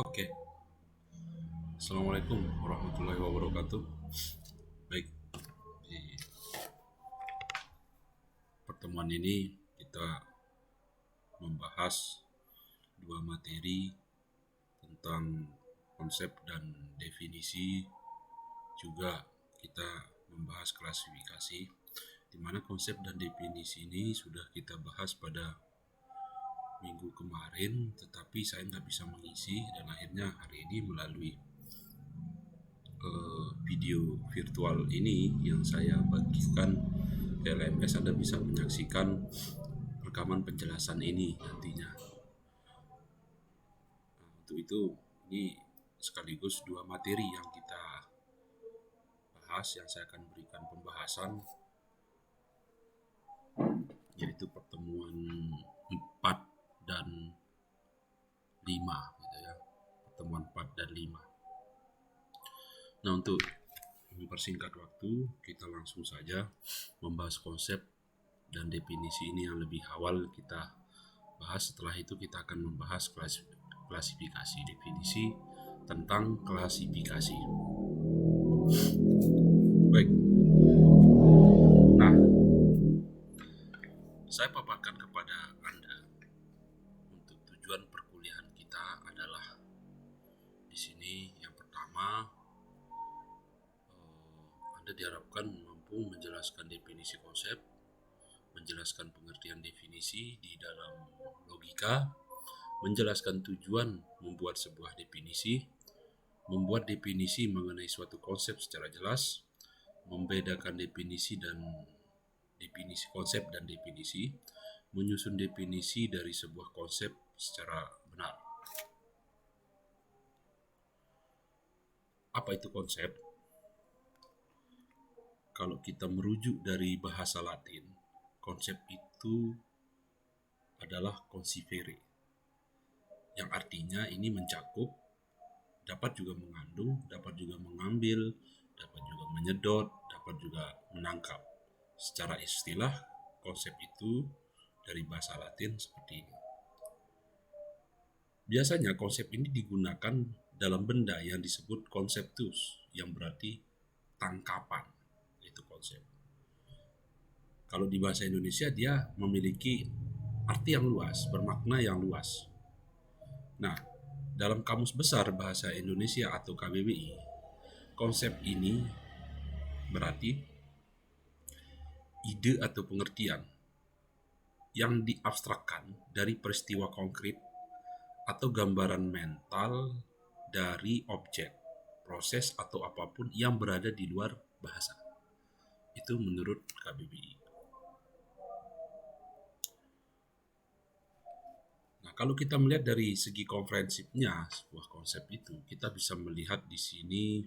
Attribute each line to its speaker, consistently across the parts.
Speaker 1: Oke, Assalamualaikum warahmatullahi wabarakatuh. Baik, di pertemuan ini kita membahas dua materi tentang konsep dan definisi. Juga kita membahas klasifikasi, di mana konsep dan definisi ini sudah kita bahas pada minggu kemarin, tetapi saya nggak bisa mengisi dan akhirnya hari ini melalui video virtual ini yang saya bagikan ke LMS, Anda bisa menyaksikan rekaman penjelasan ini nantinya. Untuk itu, ini sekaligus dua materi yang kita bahas, yang saya akan berikan pembahasan, yaitu pertemuan 4 dan 5 gitu ya. Pertemuan 4 dan 5. Nah, untuk mempersingkat waktu, kita langsung saja membahas konsep dan definisi ini yang lebih awal kita bahas. Setelah itu kita akan membahas klasifikasi, definisi tentang klasifikasi. Baik. Nah, saya paparkan kepada Anda untuk tujuan perkuliahan kita adalah di sini yang pertama, Anda diharapkan mampu menjelaskan definisi konsep, menjelaskan pengertian definisi di dalam logika, menjelaskan tujuan membuat sebuah definisi, membuat definisi mengenai suatu konsep secara jelas, membedakan definisi konsep dan definisi, menyusun definisi dari sebuah konsep secara benar. Apa itu konsep? Kalau kita merujuk dari bahasa Latin, konsep itu adalah concipere, yang artinya ini mencakup, dapat juga mengandung, dapat juga mengambil, dapat juga menyedot, dapat juga menangkap. Secara istilah, konsep itu dari bahasa Latin seperti ini. Biasanya konsep ini digunakan dalam benda yang disebut konseptus, yang berarti tangkapan. Itu konsep. Kalau di bahasa Indonesia dia memiliki arti yang luas, bermakna yang luas. Nah, dalam Kamus Besar Bahasa Indonesia atau KBBI, konsep ini berarti ide atau pengertian yang diabstrakkan dari peristiwa konkret atau gambaran mental dari objek, proses atau apapun yang berada di luar bahasa. Itu menurut KBBI. Nah, kalau kita melihat dari segi komprehensifnya sebuah konsep itu, kita bisa melihat di sini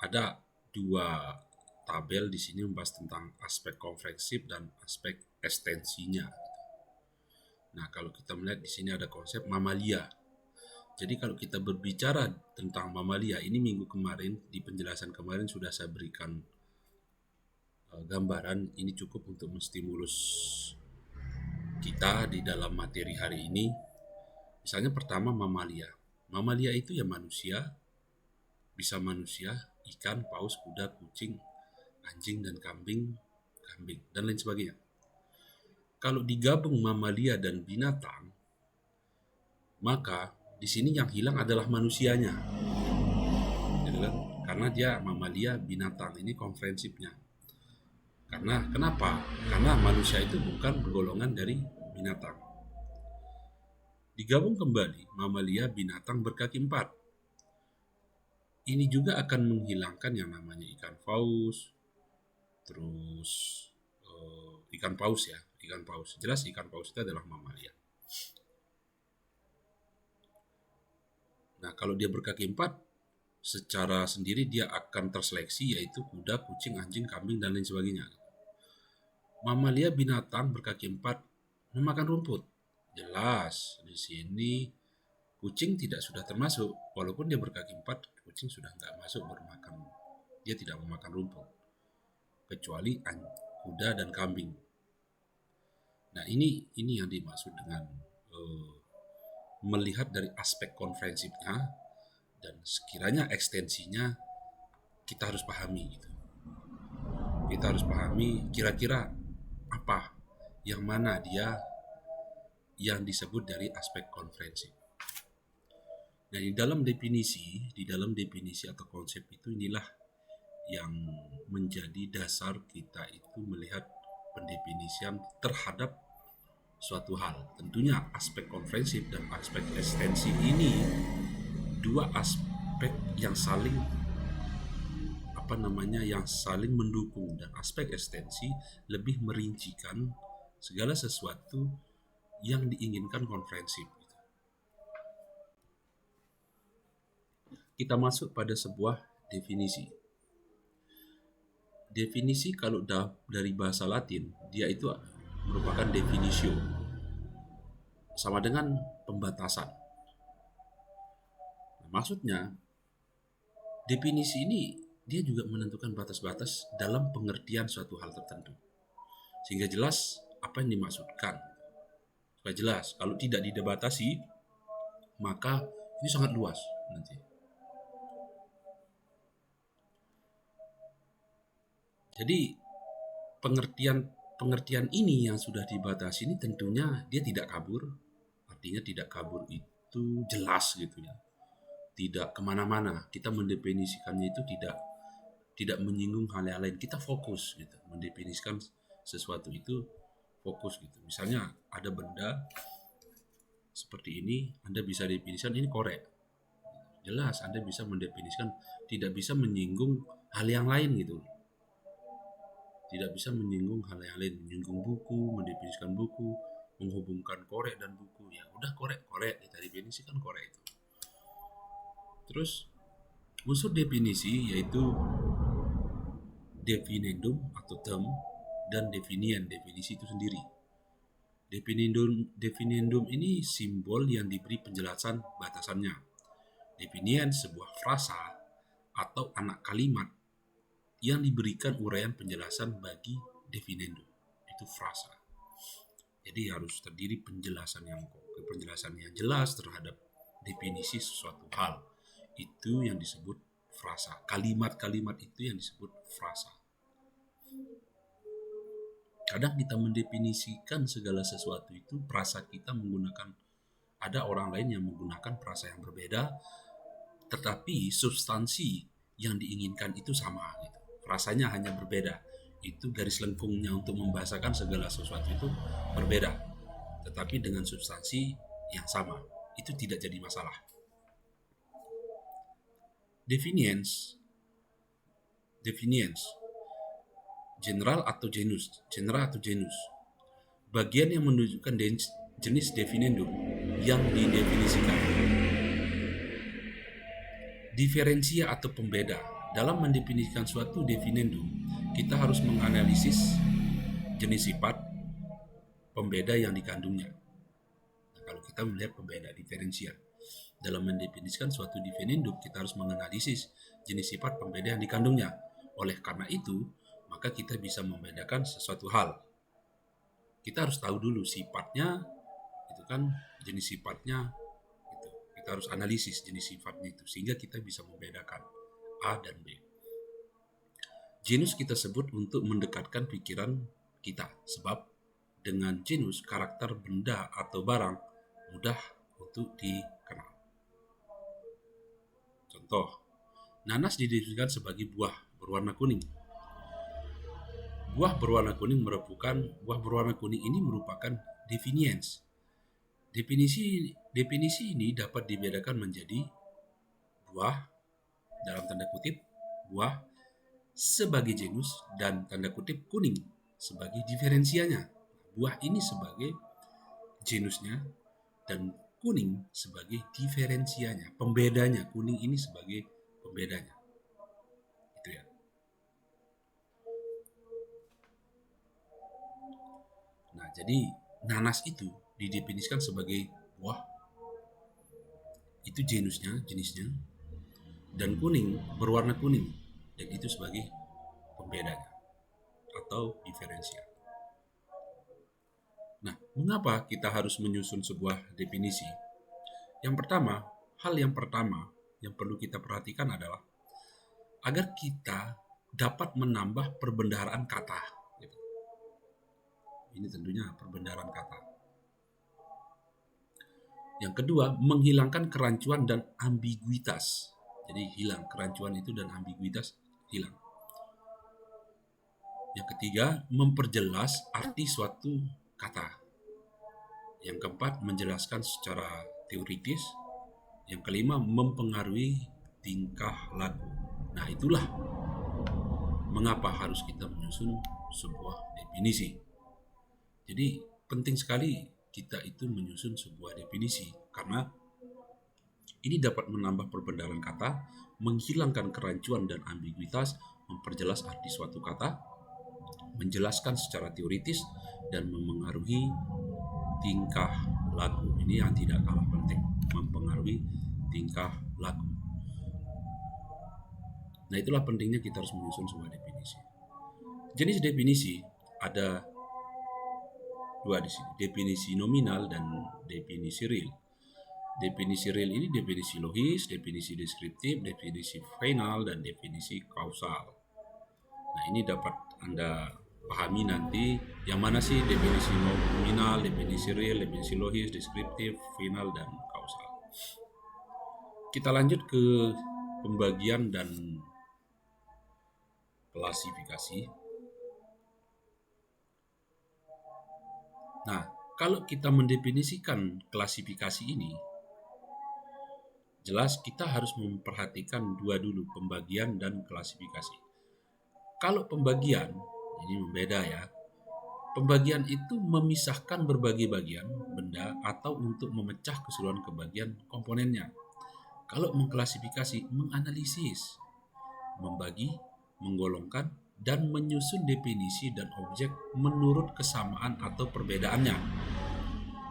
Speaker 1: ada dua tabel di sini membahas tentang aspek komprehensif dan aspek ekstensinya. Nah, kalau kita melihat di sini ada konsep mamalia. Jadi kalau kita berbicara tentang mamalia, ini minggu kemarin di penjelasan kemarin sudah saya berikan gambaran. Ini cukup untuk menstimulus kita di dalam materi hari ini. Misalnya pertama mamalia. Mamalia itu ya manusia, bisa manusia, ikan, paus, kuda, kucing, anjing dan kambing, dan lain sebagainya. Kalau digabung mamalia dan binatang, maka di sini yang hilang adalah manusianya, gitu kan? Karena dia mamalia binatang, ini komprehensifnya. Karena kenapa? Karena manusia itu bukan golongan dari binatang. Digabung kembali mamalia binatang berkaki empat. Ini juga akan menghilangkan yang namanya ikan paus, terus ikan paus ya, ikan paus. Jelas ikan paus itu adalah mamalia. Nah, kalau dia berkaki empat, secara sendiri dia akan terseleksi, yaitu kuda, kucing, anjing, kambing, dan lain sebagainya. Mamalia binatang berkaki empat memakan rumput. Jelas di sini kucing sudah termasuk, walaupun dia berkaki empat, kucing sudah nggak masuk bermakan. Dia tidak memakan rumput, kecuali kuda dan kambing. Nah, ini yang dimaksud dengan melihat dari aspek komprehensifnya dan sekiranya ekstensinya kita harus pahami gitu. Kita harus pahami kira-kira apa, yang mana dia yang disebut dari aspek komprehensif. Nah, di dalam definisi atau konsep itu inilah yang menjadi dasar kita itu melihat pendefinisian terhadap suatu hal. Tentunya aspek komprehensif dan aspek ekstensi ini dua aspek yang saling yang saling mendukung, dan aspek ekstensi lebih merincikan segala sesuatu yang diinginkan komprehensif. Kita masuk pada sebuah definisi. Definisi kalau dari bahasa Latin, dia itu merupakan definitio, sama dengan pembatasan. Maksudnya, definisi ini dia juga menentukan batas-batas dalam pengertian suatu hal tertentu, sehingga jelas apa yang dimaksudkan. Supaya jelas, kalau tidak dibatasi, maka ini sangat luas nanti. Jadi pengertian ini yang sudah dibatasi ini tentunya dia tidak kabur. Artinya tidak kabur itu jelas gitu ya, tidak kemana-mana. Kita mendefinisikannya itu tidak menyinggung hal-hal lain. Kita fokus gitu, mendefinisikan sesuatu itu fokus gitu. Misalnya ada benda seperti ini, Anda bisa definisikan ini korek. Jelas Anda bisa mendefinisikan, tidak bisa menyinggung hal yang lain gitu. Tidak bisa menyinggung hal yang lain, menyinggung buku, mendefinisikan buku, menghubungkan korek dan buku. Ya udah korek, kita definisikan korek itu. Terus unsur definisi yaitu definendum atau term dan definien, definisi itu sendiri. Definendum ini simbol yang diberi penjelasan batasannya. Definien sebuah frasa atau anak kalimat yang diberikan uraian penjelasan bagi definendum. Itu frasa. Jadi harus terdiri penjelasan yang jelas terhadap definisi sesuatu hal. Itu yang disebut frasa. Kalimat-kalimat itu yang disebut frasa. Kadang kita mendefinisikan segala sesuatu itu, frasa kita menggunakan, ada orang lain yang menggunakan frasa yang berbeda, tetapi substansi yang diinginkan itu sama gitu. Frasanya hanya berbeda. Itu garis lengkungnya untuk membahasakan segala sesuatu itu berbeda, tetapi dengan substansi yang sama. Itu tidak jadi masalah. Definiens, general atau genus. Bagian yang menunjukkan jenis definendum yang didefinisikan. Diferensia atau pembeda. Dalam mendefinisikan suatu definendum, kita harus menganalisis jenis sifat pembeda yang dikandungnya. Nah, kalau kita melihat pembeda, diferensia. Dalam mendefinisikan suatu definendum, kita harus menganalisis jenis sifat pembeda yang dikandungnya. Oleh karena itu, maka kita bisa membedakan sesuatu hal. Kita harus tahu dulu sifatnya, itu kan jenis sifatnya, itu. Kita harus analisis jenis sifatnya itu, sehingga kita bisa membedakan A dan B. Genus kita sebut untuk mendekatkan pikiran kita, sebab dengan genus karakter benda atau barang mudah untuk dikenal. Contoh, nanas didefinisikan sebagai buah berwarna kuning. Buah berwarna kuning ini merupakan definiens. Definisi ini dapat dibedakan menjadi buah dalam tanda kutip buah sebagai genus dan tanda kutip kuning sebagai diferensianya. Buah ini sebagai genusnya dan kuning sebagai diferensianya, pembedanya. Kuning ini sebagai pembedanya. Itu ya. Nah, jadi nanas itu didefinisikan sebagai buah. Itu jenisnya, dan kuning, berwarna kuning, dan itu sebagai pembedanya atau diferensia. Nah, mengapa kita harus menyusun sebuah definisi? Hal yang pertama yang perlu kita perhatikan adalah agar kita dapat menambah perbendaharaan kata. Gitu. Ini tentunya perbendaharaan kata. Yang kedua, menghilangkan kerancuan dan ambiguitas. Jadi hilang kerancuan itu dan ambiguitas hilang. Yang ketiga, memperjelas arti suatu kata. Yang keempat, menjelaskan secara teoritis. Yang kelima, mempengaruhi tingkah laku. Nah, itulah mengapa harus kita menyusun sebuah definisi. Jadi, penting sekali kita itu menyusun sebuah definisi karena ini dapat menambah perbendaharaan kata, menghilangkan kerancuan dan ambiguitas, memperjelas arti suatu kata, menjelaskan secara teoritis, dan mempengaruhi tingkah laku. Ini yang tidak kalah penting, mempengaruhi tingkah laku. Nah, itulah pentingnya kita harus menyusun sebuah definisi. Jenis definisi ada dua di sini, definisi nominal dan definisi real. Definisi real ini definisi logis, definisi deskriptif, definisi final, dan definisi kausal. Nah, ini dapat Anda pahami nanti yang mana sih definisi nominal, definisi real, definisi logis, deskriptif, final, dan kausal. Kita lanjut ke pembagian dan klasifikasi. Nah, kalau kita mendefinisikan klasifikasi ini, jelas kita harus memperhatikan dua dulu, pembagian dan klasifikasi. Kalau pembagian, ini membeda ya. Pembagian itu memisahkan berbagai bagian benda atau untuk memecah keseluruhan kebagian komponennya. Kalau mengklasifikasi, menganalisis, membagi, menggolongkan, dan menyusun definisi dan objek menurut kesamaan atau perbedaannya.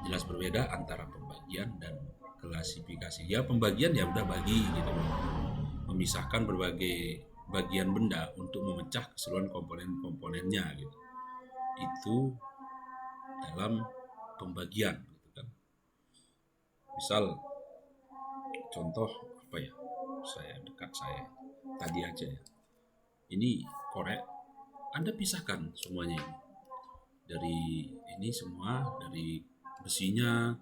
Speaker 1: Jelas berbeda antara pembagian dan klasifikasi. Ya, pembagian ya udah bagi gitu, memisahkan berbagai bagian benda untuk memecah keseluruhan komponen-komponennya gitu. Itu dalam pembagian gitu kan. Misal contoh apa ya? Saya tadi aja ya. Ini korek, Anda pisahkan semuanya ini. Dari ini semua, dari besinya,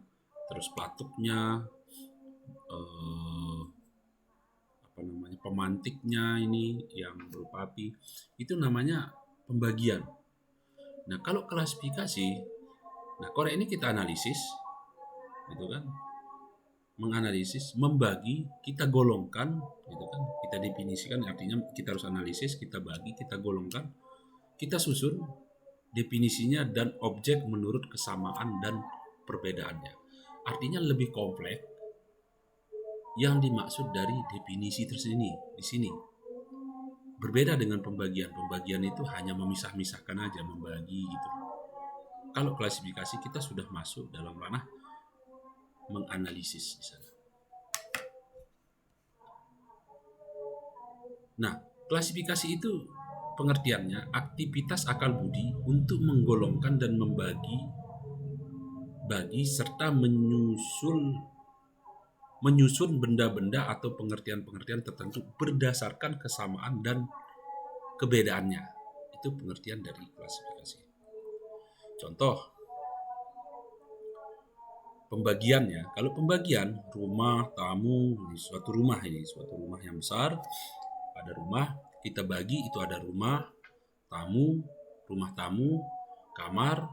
Speaker 1: terus pelatuknya, pemantiknya ini yang berupa api, itu namanya pembagian. Nah, kalau klasifikasi, nah korek ini kita analisis, gitu kan, menganalisis, membagi, kita golongkan, gitu kan, kita definisikan, artinya kita harus analisis, kita bagi, kita golongkan, kita susun definisinya dan objek menurut kesamaan dan perbedaannya. Artinya lebih kompleks yang dimaksud dari definisi tersini di sini. Berbeda dengan pembagian. Pembagian itu hanya memisah-misahkan aja, membagi gitu. Kalau klasifikasi kita sudah masuk dalam ranah menganalisis di sana. Nah, klasifikasi itu pengertiannya aktivitas akal budi untuk menggolongkan dan membagi serta menyusun benda-benda atau pengertian-pengertian tertentu berdasarkan kesamaan dan kebedaannya. Itu pengertian dari klasifikasi. Contoh pembagiannya, kalau pembagian rumah, tamu, suatu rumah yang besar, ada rumah, kita bagi, itu ada rumah tamu, kamar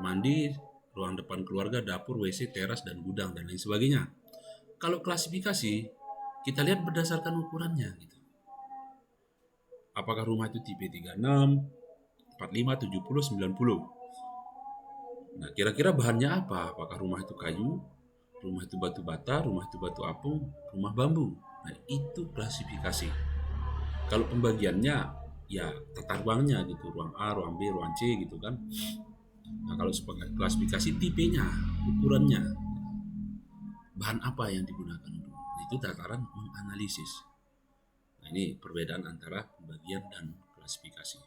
Speaker 1: mandi, ruang depan keluarga, dapur, WC, teras, dan gudang, dan lain sebagainya. Kalau klasifikasi, kita lihat berdasarkan ukurannya gitu. Apakah rumah itu tipe 36, 45, 70, 90. Nah, kira-kira bahannya apa? Apakah rumah itu kayu, rumah itu batu bata, rumah itu batu apung, rumah bambu? Nah, itu klasifikasi. Kalau pembagiannya, ya tata ruangnya gitu, ruang A, ruang B, ruang C gitu kan. Nah, kalau sebagai klasifikasi tipenya, ukurannya, bahan apa yang digunakan untuk itu tataran menganalisis. Nah, ini perbedaan antara pembagian dan klasifikasi.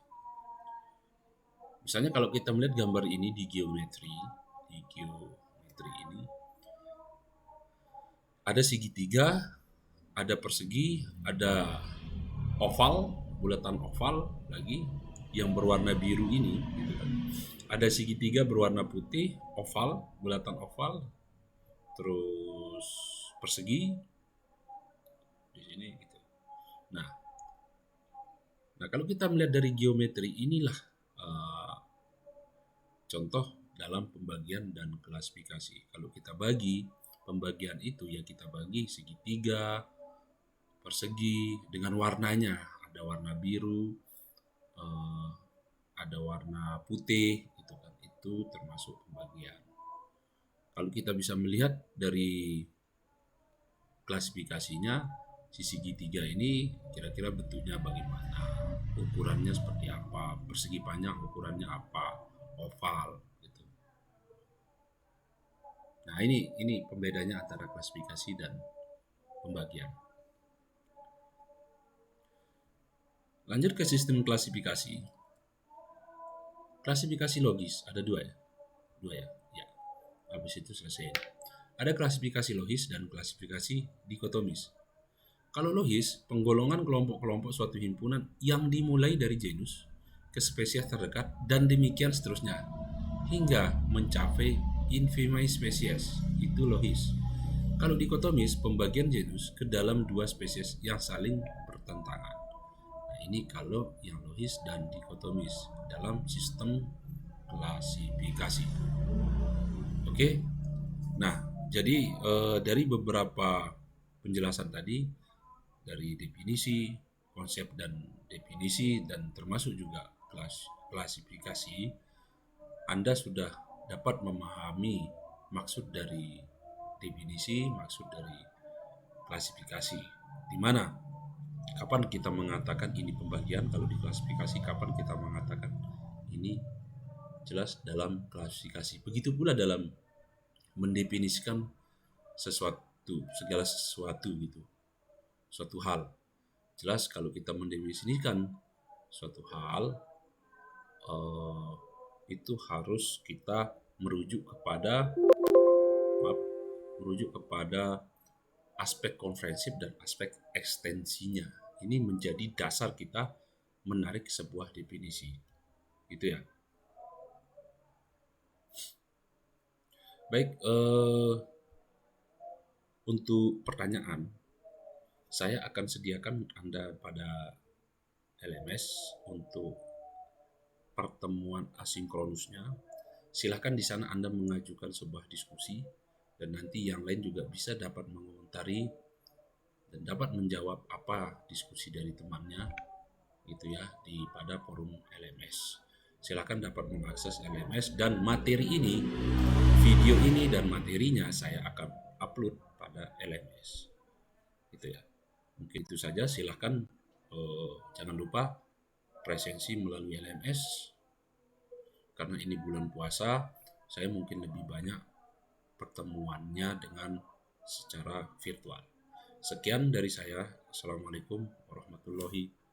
Speaker 1: Misalnya kalau kita melihat gambar ini di geometri ini, Ada segitiga, ada persegi, ada oval, bulatan oval lagi yang berwarna biru ini, gitu kan. Ada segitiga berwarna putih, oval, bulatan oval, terus persegi di sini gitu. Nah, nah kalau kita melihat dari geometri inilah uh, contoh dalam pembagian dan klasifikasi. Kalau kita bagi pembagian itu ya kita bagi segitiga, persegi dengan warnanya. Ada warna biru, eh, ada warna putih, gitu kan. Itu termasuk pembagian. Kalau kita bisa melihat dari klasifikasinya, si segitiga ini kira-kira bentuknya bagaimana, ukurannya seperti apa, persegi panjang ukurannya apa, oval, gitu. Nah ini pembedanya antara klasifikasi dan pembagian. Lanjut ke sistem klasifikasi. Klasifikasi logis ada dua ya, ya. Habis itu selesai. Ada klasifikasi logis dan klasifikasi dikotomis. Kalau logis, penggolongan kelompok-kelompok suatu himpunan yang dimulai dari genus ke spesies terdekat dan demikian seterusnya hingga mencapai infimai spesies. Itu logis. Kalau dikotomis, pembagian genus ke dalam dua spesies yang saling bertentangan. Nah, ini kalau yang logis dan dikotomis dalam sistem klasifikasi. Oke. Nah, jadi dari beberapa penjelasan tadi, dari definisi, konsep dan definisi, dan termasuk juga klasifikasi, Anda sudah dapat memahami maksud dari definisi, maksud dari klasifikasi. Di mana kapan kita mengatakan ini pembagian, kalau di klasifikasi kapan kita mengatakan ini jelas dalam klasifikasi. Begitu pula dalam mendefinisikan sesuatu, segala sesuatu gitu, suatu hal. Jelas kalau kita mendefinisikan suatu hal, itu harus kita merujuk kepada aspek komprehensif dan aspek ekstensinya. Ini menjadi dasar kita menarik sebuah definisi. Gitu ya. Baik, untuk pertanyaan, saya akan sediakan Anda pada LMS untuk pertemuan asinkronusnya. Silahkan di sana Anda mengajukan sebuah diskusi, dan nanti yang lain juga bisa dapat mengomentari dan dapat menjawab apa diskusi dari temannya, gitu ya, pada forum LMS. Silakan dapat mengakses LMS, dan materi ini, video ini dan materinya saya akan upload pada LMS. Gitu ya. Mungkin itu saja. Silakan jangan lupa presensi melalui LMS, karena ini bulan puasa. Saya mungkin lebih banyak pertemuannya dengan secara virtual. Sekian dari saya. Assalamualaikum warahmatullahi wabarakatuh.